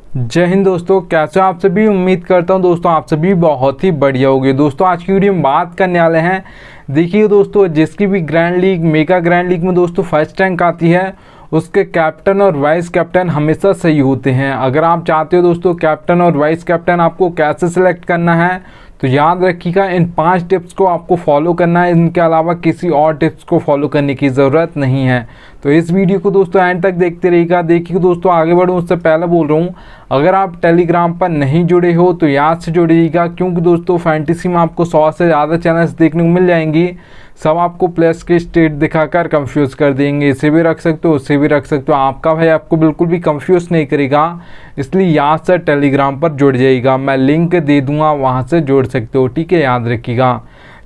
जय हिंद दोस्तों, कैसे हो आप सभी। उम्मीद करता हूं दोस्तों आप सभी बहुत ही बढ़िया होंगे। दोस्तों आज की वीडियो में बात करने वाले हैं, देखिए दोस्तों जिसकी भी grand league mega grand league में दोस्तों फर्स्ट रैंक आती है उसके कैप्टन और वाइस कैप्टन हमेशा सही होते हैं। अगर आप चाहते हो दोस्तों कैप्टन और वाइस कैप्टन आपको कैसे सिलेक्ट करना है तो याद रखिएगा इन 5 टिप्स को आपको फॉलो करना है। इनके अलावा किसी और टिप्स को फॉलो करने की ज़रूरत नहीं है। तो इस वीडियो को दोस्तों एंड तक देखते रहिएगा। देखिए दोस्तों आगे बढ़ूँ उससे पहले बोल रहा हूँ, अगर आप टेलीग्राम पर नहीं जुड़े हो तो याद से जुड़िएगा, क्योंकि दोस्तों फैंटेसी में आपको 100 से ज़्यादा चैनल्स देखने को मिल जाएंगी। सब आपको प्लेयर्स के स्टेट दिखाकर कंफ्यूज कर देंगे, इसे भी रख सकते हो उससे भी रख सकते हो। आपका भाई आपको बिल्कुल भी कंफ्यूज नहीं करेगा, इसलिए याद से टेलीग्राम पर जुड़ जाइएगा। मैं लिंक दे दूंगा, वहां से जुड़ सकते हो, ठीक है, याद रखिएगा।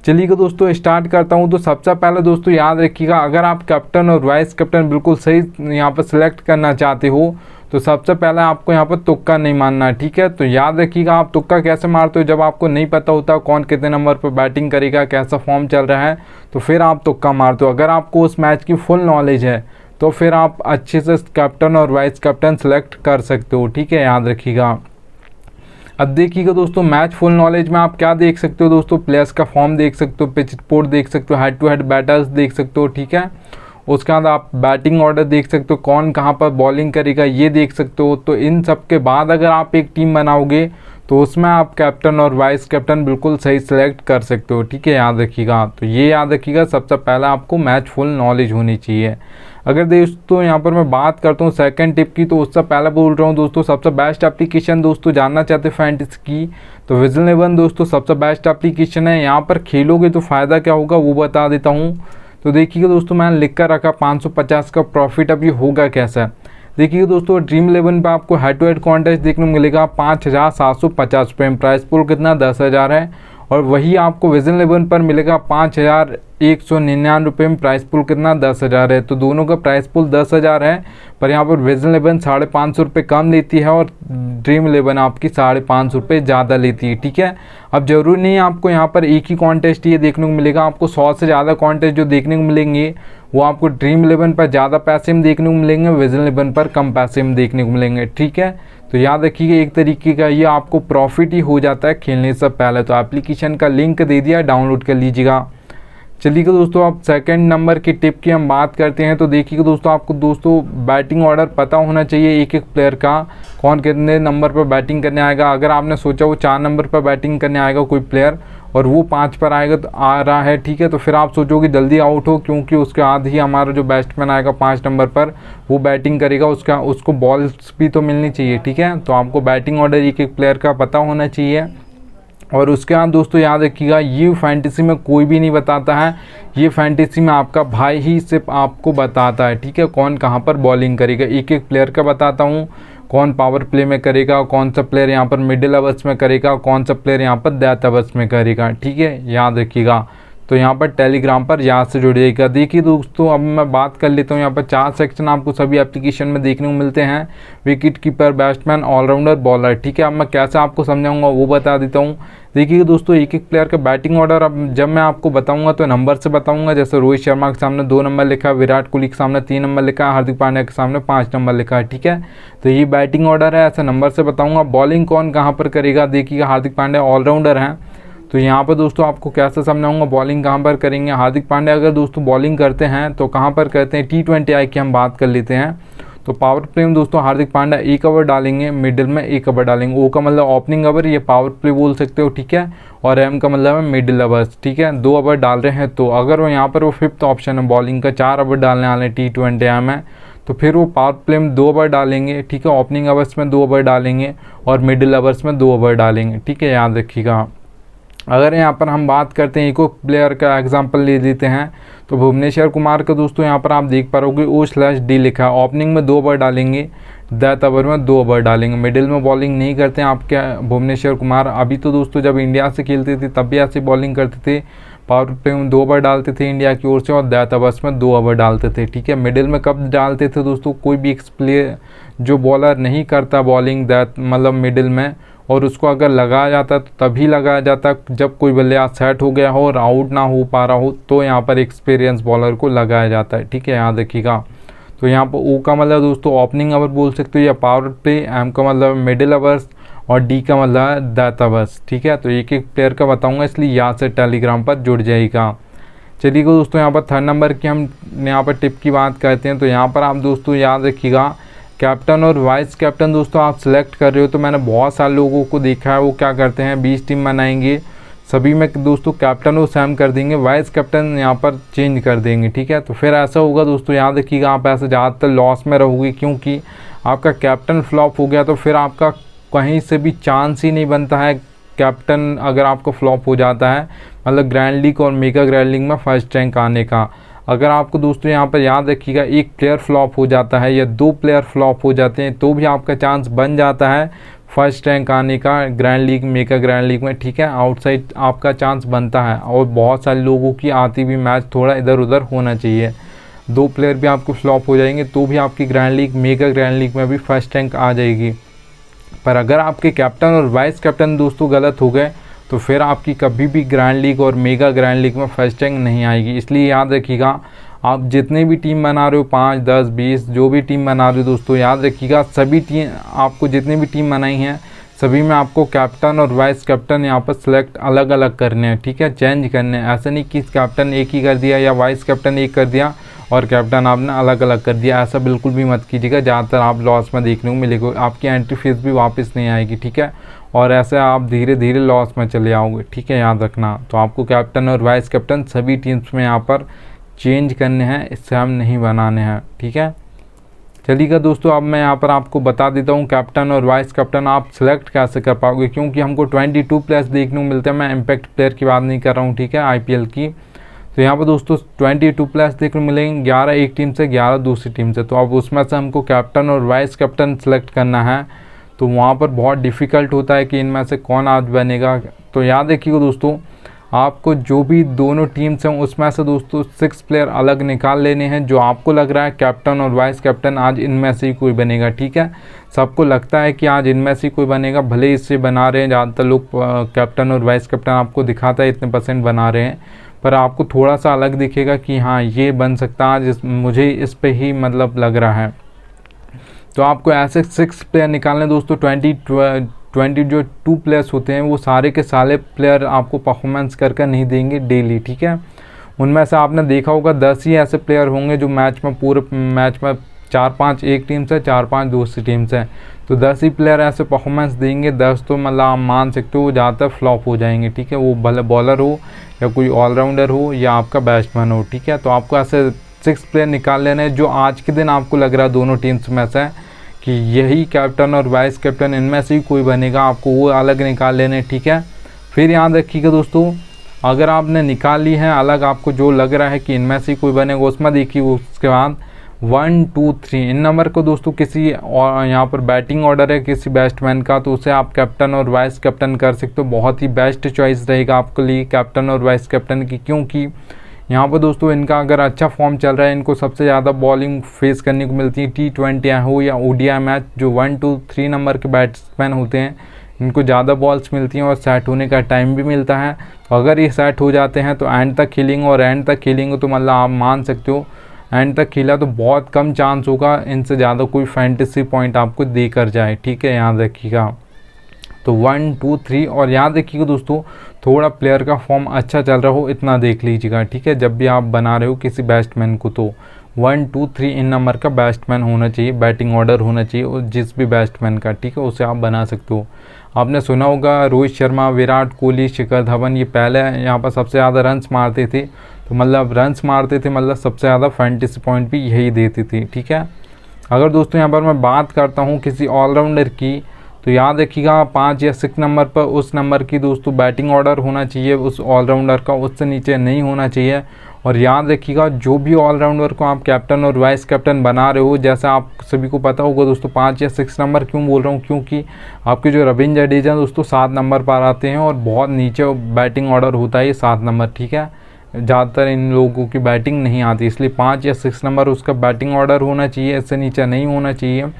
चलिए दोस्तों स्टार्ट करता हूं। तो सबसे पहले दोस्तों याद रखिएगा, अगर आप कैप्टन और वाइस कैप्टन बिल्कुल सही यहाँ पर सिलेक्ट करना चाहते हो तो सबसे पहले आपको यहाँ पर तुक्का नहीं मारना है, ठीक है। तो याद रखिएगा आप तुक्का कैसे मारते हो, जब आपको नहीं पता होता कौन कितने नंबर पर बैटिंग करेगा, कैसा फॉर्म चल रहा है, तो फिर आप तुक्का मारते हो। अगर आपको उस मैच की फुल नॉलेज है तो फिर आप अच्छे से कैप्टन और वाइस कैप्टन सेलेक्ट कर सकते हो, ठीक है, याद रखिएगा। अब देखिएगा दोस्तों मैच फुल नॉलेज में आप क्या देख सकते हो दोस्तों, प्लेयर्स का फॉर्म देख सकते हो, पिच रिपोर्ट देख सकते हो, हेड टू हेड बैटर्स देख सकते हो, ठीक है। उसके बाद आप बैटिंग ऑर्डर देख सकते हो, कौन कहाँ पर बॉलिंग करेगा ये देख सकते हो। तो इन सब के बाद अगर आप एक टीम बनाओगे तो उसमें आप कैप्टन और वाइस कैप्टन बिल्कुल सही सिलेक्ट कर सकते हो, ठीक है, याद रखिएगा। तो ये याद रखिएगा सबसे पहले आपको मैच फुल नॉलेज होनी चाहिए। अगर दोस्तों यहाँ पर मैं बात करता हूँ सेकंड टिप की, तो उससे पहले बोल रहा हूँ दोस्तों सबसे बेस्ट एप्लीकेशन दोस्तों जानना चाहते हैं फैंटेसी की तो विजन 11 दोस्तों सबसे बेस्ट एप्लीकेशन है। यहाँ पर खेलोगे तो फ़ायदा क्या होगा वो बता देता हूँ। तो देखिएगा दोस्तों मैंने लिख कर रखा 550 का प्रॉफिट। अभी होगा कैसा, देखिए दोस्तों ड्रीम 11 पे आपको हेड टू हेड कॉन्टेस्ट देखने को मिलेगा 5750 रुपये, प्राइस पूल कितना 10,000 है। और वही आपको विजन 11 पर मिलेगा 5199 रुपये में, प्राइस पूल कितना 10,000 है। तो दोनों का प्राइस पूल 10,000 है, पर यहाँ पर विजन 11 550 रुपये कम लेती है और ड्रीम 11 आपकी 550 रुपये ज़्यादा लेती है, ठीक है। अब जरूरी नहीं है आपको यहाँ पर एक ही कॉन्टेस्ट ये देखने को मिलेगा, आपको 100 से ज़्यादा कॉन्टेस्ट जो देखने को मिलेंगे वो आपको ड्रीम 11 पर ज़्यादा पैसे में देखने को मिलेंगे, विजन 11 पर कम पैसे में देखने को मिलेंगे, ठीक है। तो याद रखिएगा एक तरीके का ये आपको प्रॉफिट ही हो जाता है खेलने से पहले। तो एप्लीकेशन का लिंक दे दिया, डाउनलोड कर लीजिएगा। चलिए दोस्तों अब सेकंड नंबर की टिप की हम बात करते हैं। तो देखिए दोस्तों आपको दोस्तों बैटिंग ऑर्डर पता होना चाहिए एक एक प्लेयर का, कौन कितने नंबर पर बैटिंग करने आएगा। अगर आपने सोचा वो 4 नंबर पर बैटिंग करने आएगा कोई प्लेयर और वो 5 पर आएगा तो आ रहा है, ठीक है, तो फिर आप सोचोगे जल्दी आउट हो, क्योंकि उसके बाद ही हमारा जो बैट्समैन आएगा 5 नंबर पर वो बैटिंग करेगा, उसको बॉल्स भी तो मिलनी चाहिए, ठीक है। तो आपको बैटिंग ऑर्डर एक एक प्लेयर का पता होना चाहिए। और उसके बाद दोस्तों याद रखिएगा ये फैंटेसी में कोई भी नहीं बताता है, ये फैंटेसी में आपका भाई ही सिर्फ आपको बताता है, ठीक है, कौन कहाँ पर बॉलिंग करेगा। एक एक प्लेयर का बताता हूँ, कौन पावर प्ले में करेगा, कौन सा प्लेयर यहाँ पर मिडिल ओवर्स में करेगा, कौन सा प्लेयर यहाँ पर डेथ ओवर्स में करेगा, ठीक है, याद रखिएगा। तो यहाँ पर टेलीग्राम पर याद से जुड़िएगा। देखिए दोस्तों अब मैं बात कर लेता हूँ, यहाँ पर 4 सेक्शन आपको सभी एप्लीकेशन में देखने को मिलते हैं, wicket keeper, batsman, allrounder, bowler, ठीक है। अब मैं कैसे आपको समझाऊंगा वो बता देता हूँ। देखिए दोस्तों एक एक प्लेयर का बैटिंग ऑर्डर अब जब मैं आपको बताऊंगा तो नंबर से बताऊंगा। जैसे रोहित शर्मा के सामने 2 नंबर लिखा है, विराट कोहली के सामने 3 नंबर लिखा है, हार्दिक पांड्या के सामने 5 नंबर लिखा है, ठीक है। तो ये बैटिंग ऑर्डर है, ऐसा नंबर से बताऊंगा। बॉलिंग कौन कहाँ पर करेगा, देखिएगा हार्दिक पांड्या ऑलराउंडर हैं, तो यहाँ पर दोस्तों आपको कैसे समझाऊंगा बॉलिंग कहाँ पर करेंगे। हार्दिक पांड्या अगर दोस्तों बॉलिंग करते हैं तो कहाँ पर करते हैं, T20I की हम बात कर लेते हैं। तो पावर प्ले में दोस्तों हार्दिक पांड्या 1 ओवर डालेंगे, मिडिल में 1 ओवर डालेंगे। ओ का मतलब ओपनिंग ओवर, ये पावर प्ले बोल सकते हो, ठीक है। और एम का मतलब है मिडिल ओवर्स, ठीक है, 2 ओवर डाल रहे हैं। तो अगर वो यहाँ पर वो 5th ऑप्शन है बॉलिंग का, 4 ओवर डालने वाले T20I में, तो फिर वो पावर प्ले में 2 ओवर डालेंगे, ठीक है, ओपनिंग ओवर्स में 2 ओवर डालेंगे और मिडिल ओवर्स में 2 ओवर डालेंगे, ठीक है, याद रखिएगा। अगर यहाँ पर हम बात करते हैं एक प्लेयर का एग्जांपल ले लेते हैं, तो भुवनेश्वर कुमार का दोस्तों यहाँ पर आप देख पाओगे O/D लिखा है, ओपनिंग में 2 ओवर डालेंगे, डेथ ओवर में 2 ओवर डालेंगे, मिडिल में बॉलिंग नहीं करते हैं आपके भुवनेश्वर कुमार। अभी तो दोस्तों जब इंडिया से खेलते थे तब भी ऐसे बॉलिंग करते थे, पावर प्ले में 2 ओवर डालते थे इंडिया की ओर से और डेथ ओवर्स में 2 ओवर डालते थे, ठीक है। मिडिल में कब डालते थे दोस्तों, कोई भी प्लेयर जो बॉलर नहीं करता बॉलिंग डेथ मतलब मिडिल में और उसको अगर लगाया जाता तो तभी लगाया जाता जब कोई बल्लेबाज सेट हो गया हो और आउट ना हो पा रहा हो, तो यहाँ पर एक्सपीरियंस बॉलर को लगाया जाता है, ठीक है, याद रखिएगा। तो यहाँ पर ओ का मतलब दोस्तों ओपनिंग ओवर बोल सकते हो या पावर प्ले, एम का मतलब मिडिल ओवर्स और डी का मतलब डेथ ओवर्स। ठीक है, तो एक एक प्लेयर का बताऊंगा, इसलिए यहाँ से टेलीग्राम पर जुड़ जाएगा। चलिए दोस्तों, यहाँ पर थर्ड नंबर की हम यहाँ पर टिप की बात करते हैं। तो यहाँ पर आप दोस्तों याद रखिएगा, कैप्टन और वाइस कैप्टन दोस्तों आप सेलेक्ट कर रहे हो, तो मैंने बहुत सारे लोगों को देखा है वो क्या करते हैं 20 टीम बनाएंगे, सभी में दोस्तों कैप्टन को सेम कर देंगे, वाइस कैप्टन यहाँ पर चेंज कर देंगे। ठीक है, तो फिर ऐसा होगा दोस्तों, याद रखिएगा आप ऐसे ज़्यादातर लॉस में रहोगे, क्योंकि आपका कैप्टन फ्लॉप हो गया तो फिर आपका कहीं से भी चांस ही नहीं बनता है। कैप्टन अगर आपको फ्लॉप हो जाता है मतलब ग्रैंड लीग और मेगा ग्रैंड लीग में फर्स्ट रैंक आने का, अगर आपको दोस्तों यहाँ पर याद रखिएगा एक प्लेयर फ्लॉप हो जाता है या 2 प्लेयर फ्लॉप हो जाते हैं तो भी आपका चांस बन जाता है फर्स्ट रैंक आने का grand league mega grand league में। ठीक है, आउटसाइड आपका चांस बनता है, और बहुत सारे लोगों की आती भी मैच थोड़ा इधर उधर होना चाहिए। 2 प्लेयर भी आपको फ्लॉप हो जाएंगे तो भी आपकी grand league mega grand league में भी फर्स्ट रैंक आ जाएगी। पर अगर आपके कैप्टन और वाइस कैप्टन दोस्तों गलत हो गए तो फिर आपकी कभी भी ग्रैंड लीग और मेगा ग्रैंड लीग में फर्स्ट रैंक नहीं आएगी। इसलिए याद रखिएगा, आप जितने भी टीम बना रहे हो 5, 10, 20 जो भी टीम बना रहे हो दोस्तों, याद रखिएगा सभी टीम आपको जितनी भी टीम बनाई हैं सभी में आपको कैप्टन और वाइस कैप्टन यहाँ पर सिलेक्ट अलग अलग करने हैं। ठीक है, चेंज करने हैं, ऐसा नहीं कि कैप्टन एक ही कर दिया या वाइस कैप्टन एक कर दिया और कैप्टन आपने अलग अलग कर दिया, ऐसा बिल्कुल भी मत कीजिएगा। ज़्यादातर आप लॉस में देखने को मिलेगा, आपकी एंट्री फीस भी वापस नहीं आएगी। ठीक है, और ऐसे आप धीरे धीरे लॉस में चले आओगे। ठीक है, याद रखना। तो आपको कैप्टन और वाइस कैप्टन सभी टीम्स में यहाँ पर चेंज करने हैं, इससे हम नहीं बनाने हैं। ठीक है, चलिएगा दोस्तों, अब मैं यहाँ पर आपको बता देता हूँ कैप्टन और वाइस कैप्टन आप सेलेक्ट कैसे कर पाओगे, क्योंकि हमको 22 प्लेयर्स देखने को मिलते हैं। मैं इम्पैक्ट प्लेयर की बात नहीं कर रहा हूँ, ठीक है, IPL की। तो यहाँ पर दोस्तों 22 प्लेयर्स देखने को मिलेंगे, 11 एक टीम से, 11 दूसरी टीम से। तो अब उसमें से हमको कैप्टन और वाइस कैप्टन सेलेक्ट करना है, तो वहाँ पर बहुत डिफ़िकल्ट होता है कि इनमें से कौन आज बनेगा। तो याद रखिएगा दोस्तों, आपको जो भी दोनों टीम्स हैं उसमें से दोस्तों 6 प्लेयर अलग निकाल लेने हैं, जो आपको लग रहा है कैप्टन और वाइस कैप्टन आज इनमें से ही कोई बनेगा। ठीक है, सबको लगता है कि आज इनमें से कोई बनेगा, भले ही इससे बना रहे हैं, ज़्यादातर लोग कैप्टन और वाइस कैप्टन आपको दिखाता है इतने % बना रहे हैं, पर आपको थोड़ा सा अलग दिखेगा कि हाँ ये बन सकता है आज, मुझे इस पे ही मतलब लग रहा है। तो आपको ऐसे 6 प्लेयर निकालने दोस्तों। 20 जो 2 प्लेयर्स होते हैं वो सारे के सारे प्लेयर आपको परफॉर्मेंस करके नहीं देंगे डेली। ठीक है, उनमें से आपने देखा होगा 10 ही ऐसे प्लेयर होंगे जो मैच में पूरे मैच में 4-5 एक टीम से, 4-5 दूसरी टीम से, तो 10 ही प्लेयर ऐसे परफॉर्मेंस देंगे। 10 तो मतलब आप मान सकते हो ज़्यादातर फ्लॉप हो जाएंगे। ठीक है, वो भले बॉलर हो या कोई ऑलराउंडर हो या आपका बैट्समैन हो। ठीक है, तो आपको ऐसे 6 प्लेयर निकाल लेने हैं जो आज के दिन आपको लग रहा है दोनों टीम्स में से कि यही कैप्टन और वाइस कैप्टन इनमें से ही कोई बनेगा, आपको वो अलग निकाल लेने। ठीक है, फिर याद रखिएगा दोस्तों, अगर आपने निकाल ली है अलग, आपको जो लग रहा है कि इनमें से ही कोई बनेगा उसमें देखिए, उसके बाद 1, 2, 3 इन नंबर को दोस्तों किसी और यहाँ पर बैटिंग ऑर्डर है किसी बैट्समैन का, तो उसे आप कैप्टन और वाइस कैप्टन कर सकते हो। बहुत ही बेस्ट चॉइस रहेगा आपके लिए कैप्टन और वाइस कैप्टन की, क्योंकि यहाँ पर दोस्तों इनका अगर अच्छा फॉर्म चल रहा है, इनको सबसे ज़्यादा बॉलिंग फेस करने को मिलती है, T20 हो या ODI मैच, जो 1, 2, 3 नंबर के बैट्समैन होते हैं इनको ज़्यादा बॉल्स मिलती हैं और सेट होने का टाइम भी मिलता है। तो अगर ये सेट हो जाते हैं तो एंड तक खेलेंगे, और एंड तक खेलेंगे तो मतलब आप मान सकते हो एंड तक खेला तो बहुत कम चांस होगा इनसे ज़्यादा कोई फैंटेसी पॉइंट आपको दे कर जाए। ठीक है, याद रखिएगा। तो 1, 2, 3 और याद रखिएगा दोस्तों, थोड़ा प्लेयर का फॉर्म अच्छा चल रहा हो इतना देख लीजिएगा। ठीक है, जब भी आप बना रहे हो किसी बैट्समैन को, तो 1, 2, 3 इन नंबर का बैट्समैन होना चाहिए, बैटिंग ऑर्डर होना चाहिए और जिस भी बैट्समैन का, ठीक है, उसे आप बना सकते हो। आपने सुना होगा रोहित शर्मा, विराट कोहली, शिखर धवन, ये पहले यहाँ पर सबसे ज़्यादा रन्स मारते थे, तो मतलब रन्स मारते थे मतलब सबसे ज़्यादा फैंटेसी पॉइंट भी यही देती थी। ठीक है, अगर दोस्तों यहाँ पर मैं बात करता हूँ किसी ऑलराउंडर की, तो याद रखिएगा 5 या 6 नंबर पर उस नंबर की दोस्तों बैटिंग ऑर्डर होना चाहिए उस ऑलराउंडर का, उससे नीचे नहीं होना चाहिए। और याद रखिएगा जो भी ऑलराउंडर को आप कैप्टन और वाइस कैप्टन बना रहे हो, जैसा आप सभी को पता होगा दोस्तों 5 या 6 नंबर क्यों बोल रहा हूँ, क्योंकि आपके जो रविंद्र जडेजा दोस्तों 7 नंबर पर आते हैं और बहुत नीचे बैटिंग ऑर्डर होता है ये 7 नंबर। ठीक है, ज़्यादातर इन लोगों की बैटिंग नहीं आती, इसलिए 5 या 6 नंबर उसका बैटिंग ऑर्डर होना चाहिए, इससे नीचे नहीं होना चाहिए।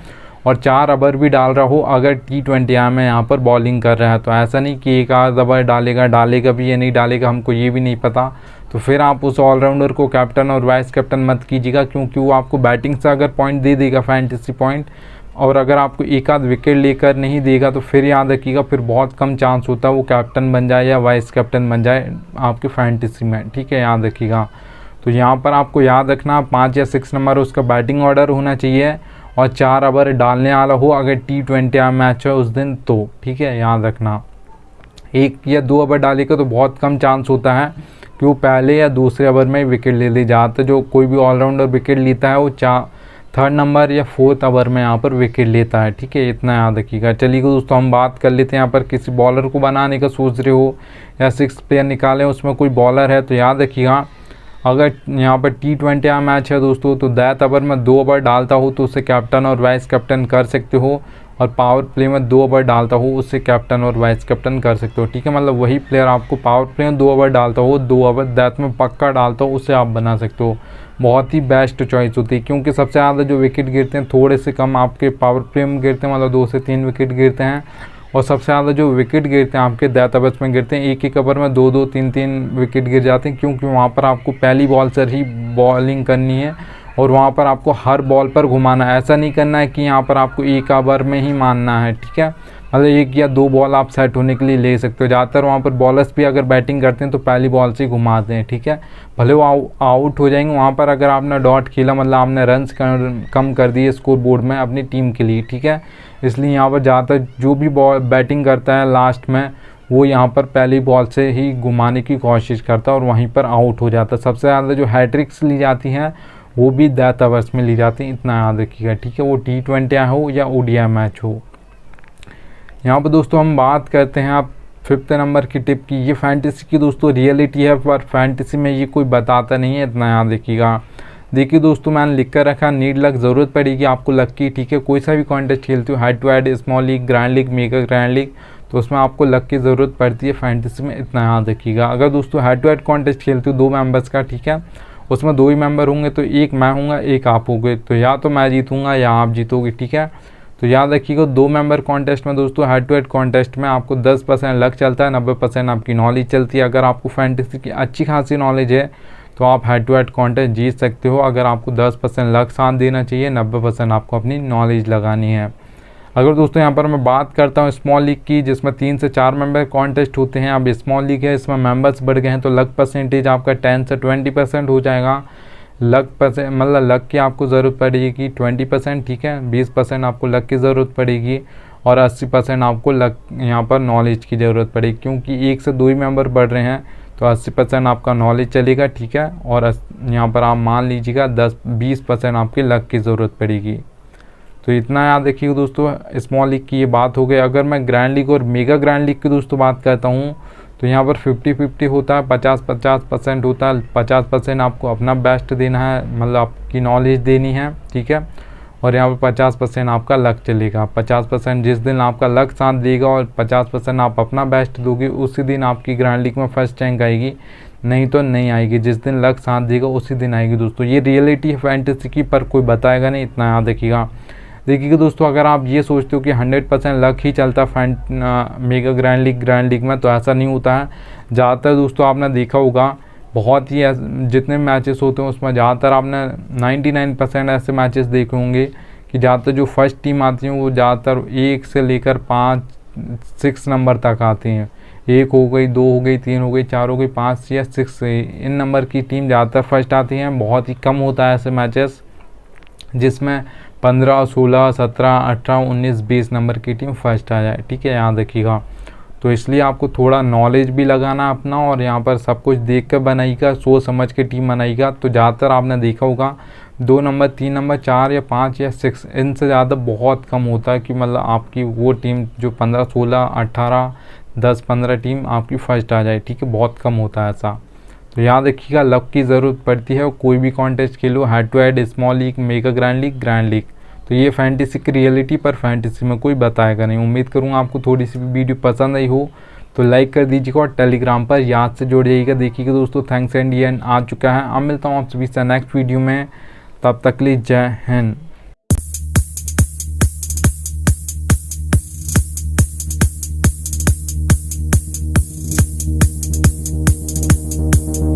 और 4 ओवर भी डाल रहा हो अगर T20 में यहाँ पर बॉलिंग कर रहा है। तो ऐसा नहीं कि एक आध ओवर डालेगा भी या नहीं डालेगा, हमको ये भी नहीं पता। तो फिर आप उस ऑलराउंडर को कैप्टन और वाइस कैप्टन मत कीजिएगा, क्योंकि वो आपको बैटिंग से अगर पॉइंट दे देगा फैंटेसी पॉइंट, और अगर आपको एक आध विकेट लेकर नहीं देगा तो फिर याद रखिएगा फिर बहुत कम चांस होता है वो कैप्टन बन जाए या वाइस कैप्टन बन जाए आपके फैंटेसी में, ठीक है, याद रखिएगा। तो यहाँ पर आपको याद रखना 5 या 6 नंबर उसका बैटिंग ऑर्डर होना चाहिए और 4 ओवर डालने वाला हो अगर T20 मैच है उस दिन तो, ठीक है, याद रखना। 1 या 2 ओवर डालेगा तो बहुत कम चांस होता है कि वो पहले या दूसरे ओवर में विकेट ले ले जाता। जो कोई भी ऑलराउंडर विकेट लेता है वो 3rd नंबर या 4th ओवर में यहाँ पर विकेट लेता है, ठीक है, इतना याद रखिएगा। चलिए दोस्तों हम बात कर लेते हैं यहाँ पर किसी बॉलर को बनाने का सोच रहे हो या 6 प्लेयर निकालें उसमें कोई बॉलर है तो याद रखिएगा अगर यहाँ पर T20 मैच है दोस्तों तो 10th ओवर में 2 ओवर डालता हो तो उसे कैप्टन और वाइस कैप्टन कर सकते हो, और पावर प्ले में 2 ओवर डालता हो उससे कैप्टन और वाइस कैप्टन कर सकते हो, ठीक है। मतलब वही प्लेयर आपको पावर प्ले में 2 ओवर डालता हो, 2 ओवर 10th में पक्का डालता हो, उससे आप बना सकते हो। बहुत ही बेस्ट चॉइस होती है, क्योंकि सबसे ज़्यादा जो विकेट गिरते हैं थोड़े से कम आपके पावर प्ले में गिरते हैं, मतलब 2 से 3 विकेट गिरते हैं, और सबसे ज़्यादा जो विकेट गिरते हैं आपके 10th ओवर में गिरते हैं। एक ओवर में 2-2 3-3 विकेट गिर जाते हैं, क्योंकि वहाँ पर आपको पहली बॉल से ही बॉलिंग करनी है और वहाँ पर आपको हर बॉल पर घुमाना है। ऐसा नहीं करना है कि यहाँ पर आपको 1 ओवर में ही मानना है, ठीक है, मतलब 1 या 2 बॉल आप सेट होने के लिए ले सकते हो। ज़्यादातर वहाँ पर बॉलर्स भी अगर बैटिंग करते हैं तो पहली बॉल से घुमाते हैं, ठीक है, भले वो आउट हो जाएंगे। वहाँ पर अगर आपने डॉट खेला मतलब आपने रन्स कम कर दिए स्कोर बोर्ड में अपनी टीम के लिए, ठीक है, इसलिए यहाँ पर ज़्यादातर जो भी बॉल बैटिंग करता है लास्ट में वो यहाँ पर पहली बॉल से ही घुमाने की कोशिश करता है और वहीं पर आउट हो जाता है। सबसे ज़्यादा जो हैट्रिक्स ली जाती हैं वो भी 10th ओवर्स में ली जाती हैं, इतना याद रखिएगा, ठीक है, वो T20 हो या ODI मैच हो। यहाँ पर दोस्तों हम बात करते हैं आप 5th नंबर की टिप की। ये फैंटेसी की दोस्तों रियलिटी है, पर फैंटेसी में ये कोई बताता नहीं है, इतना याद रखिएगा। देखिए दोस्तों मैंने लिख कर रखा नीड लक, ज़रूरत पड़ेगी आपको लक की, ठीक है। कोई सा भी कॉन्टेस्ट खेलते हो, head to head, small league, grand league, mega grand league, तो उसमें आपको लक की ज़रूरत पड़ती है फैंटेसी में, इतना याद रखिएगा। अगर दोस्तों हेड टू हेड कॉन्टेस्ट खेलते हो 2 मेंबर्स का, ठीक है, उसमें 2 ही मेंबर होंगे, तो एक मैं हूँगा एक आप होंगे, तो या तो मैं जीतूँगा या आप जीतोगे, ठीक है। तो याद रखिएगा 2 मेंबर कॉन्टेस्ट में दोस्तों हेड टू हेड कॉन्टेस्ट में आपको 10% लक चलता है, 90% आपकी नॉलेज चलती है। अगर आपको फैंटेसी की अच्छी खासी नॉलेज है तो आप हेड टू हेड कॉन्टेस्ट जीत सकते हो। अगर आपको 10% लक साथ देना चाहिए, 90% आपको अपनी नॉलेज लगानी है। अगर दोस्तों यहाँ पर मैं बात करता हूँ स्मॉल लीग की, जिसमें 3 से 4 मेंबर कॉन्टेस्ट होते हैं। अब स्मॉल लीग है, इसमें मेंबर्स बढ़ गए हैं तो लक परसेंटेज आपका 10 से 20% हो जाएगा। लक मतलब लक की आपको ज़रूरत पड़ेगी 20%, ठीक है, 20% आपको लक की ज़रूरत पड़ेगी और 80% आपको लक यहाँ पर नॉलेज की ज़रूरत पड़ेगी, क्योंकि 1 से 2 ही मेंबर बढ़ रहे हैं तो 80% आपका नॉलेज चलेगा, ठीक है, और यहाँ पर आप मान लीजिएगा 10-20% आपकी लक की ज़रूरत पड़ेगी। तो इतना याद रखिएगा दोस्तों, स्मॉल लीग की ये बात हो गई। अगर मैं ग्रैंड लीग और मेगा ग्रैंड लीग की दोस्तों बात करता हूँ तो यहाँ पर 50-50 होता है, 50-50% होता है। 50% आपको अपना बेस्ट देना है, मतलब आपकी नॉलेज देनी है, ठीक है, और यहाँ पर 50% आपका लक चलेगा। 50% जिस दिन आपका लक साथ देगा और 50% आप अपना बेस्ट दोगे, उसी दिन आपकी ग्रैंड लीग में फर्स्ट रैंक आएगी, नहीं तो नहीं आएगी। जिस दिन लक साथ देगा उसी दिन आएगी दोस्तों। ये रियलिटी है फैंटेसी की, पर कोई बताएगा नहीं, इतना याद रखिएगा। देखिए दोस्तों अगर आप ये सोचते हो कि 100% लक ही चलता मेगा ग्रैंड लीग में, तो ऐसा नहीं होता है। ज़्यादातर दोस्तों आपने देखा होगा बहुत ही जितने मैचेस होते हैं उसमें ज़्यादातर आपने 99% ऐसे मैचेस देखे होंगे कि ज़्यादातर जो फर्स्ट टीम आती है वो ज़्यादातर 1 से लेकर 5-6 नंबर तक आती हैं। 1 हो गई, 2 हो गई, 3 हो गई, 4 हो गई, 5 या 6 इन नंबर की टीम ज़्यादातर फर्स्ट आती हैं। बहुत ही कम होता है ऐसे मैचेस जिसमें 15, 16, 17, 18, 19, 20 नंबर की टीम फर्स्ट आ जाए, ठीक है, याद रखिएगा। तो इसलिए आपको थोड़ा नॉलेज भी लगाना अपना, और यहाँ पर सब कुछ देख कर बनाइएगा, सोच समझ के टीम बनाइएगा। तो ज़्यादातर आपने देखा होगा 2 नंबर, 3 नंबर, 4 या 5 या 6, इनसे ज़्यादा बहुत कम होता है कि मतलब आपकी वो टीम जो 15, 16, 18, 10, 15 टीम आपकी फर्स्ट आ जाए, ठीक है, बहुत कम होता है ऐसा। तो याद रखिएगा लक की ज़रूरत पड़ती है। कोई भी कॉन्टेस्ट खेलो, head to head, small league, mega grand league, तो ये फैंटेसी की रियलिटी, पर फैंटेसी में कोई बताएगा नहीं। उम्मीद करूँगा आपको थोड़ी सी भी वीडियो पसंद आई हो तो लाइक कर दीजिएगा और टेलीग्राम पर याद से जुड़ जाइएगा। देखिएगा दोस्तों थैंक्स एंड एंड आ चुका है। अब मिलता हूँ आप सभी से नेक्स्ट वीडियो में, तब तक के लिए जय हिंद।